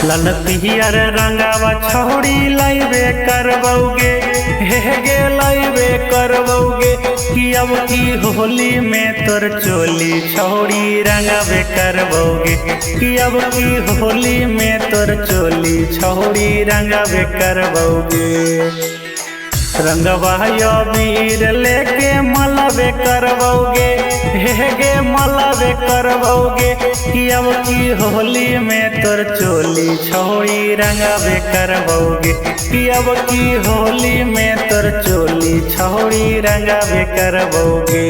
लाल पियर रंगावा छौड़ी लाइबे करबौगे, हे गे लाइबे करबौगे कि अब की होली में तोर चोली छौड़ी रंगाबे करबौगे, कि अब की होली में तोर चोली छौड़ी रंगाबे करबौगे। रंगवा अबीर लेके मलबे करबौगे, हे गे मलबे करबौगे कि अब की होली में तोर चोली छौड़ी रंगाबे करबौगे, कि अब की होली में तोर चोली छौड़ी रंगाबे करबौगे।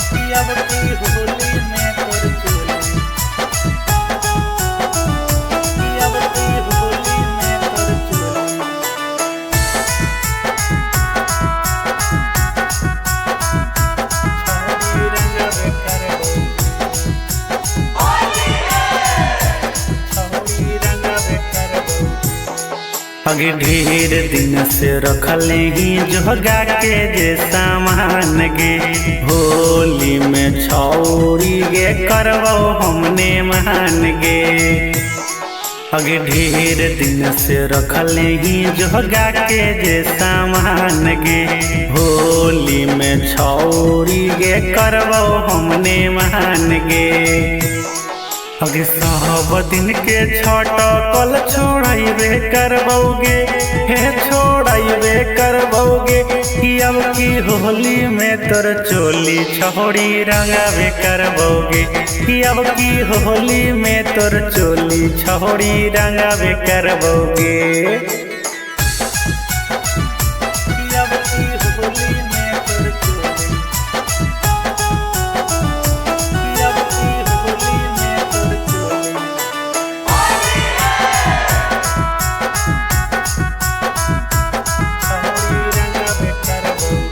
कि अब की होली में तोर चोली, कि अब की होली में तोर चोली अगे ढेर दिन से रखले ही जोगा के जे सामान गे, होली में छौरी गे करबो हमने मान गे। अगे ढेर दिन से रखले ही जोगा के जे सामान गे, होली में छौरी गे करबो हमने मान गे। अगे सब दिन के छटकल छोड़ाइबे करबौगे, हे छोड़ाइबे करबौगे कि अब की होली में तोर चोली छौड़ी रंगाबे करबौगे, कि अब की होली में तोर चोली छौड़ी रंगाबे करबौगे। कि अब की होली में तोर चोली, कि अब की होली में तोर चोली छौड़ी रंगाबे करबौगे,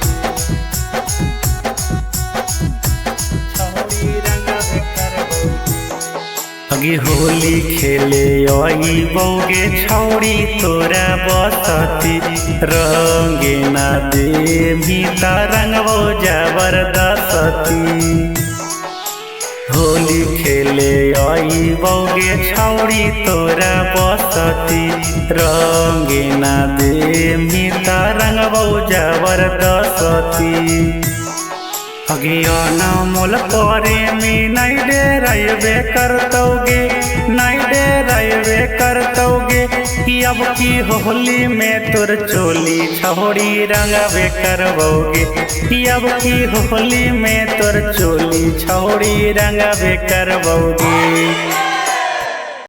छौड़ी रंगाबे करबौगे। अगे होली खेले अइबौगे छौड़ी तोरा बसती, रंगे ना देभी त रंगबो जबरदस्ती। होली खेले अइबौगे छौड़ी तोरा बसती, रंगे ना देभी त रंगबो जबरदस्ती। अगे अनमोल प्रेमी नहीं डेराइबे करतौगे, नहीं डेराइबे करतौगे कि अब की होली में तोर चोली छौड़ी रंगाबे करबौगे, कि अब की होली में तोर चोली छौड़ी रंगाबे करबौगे।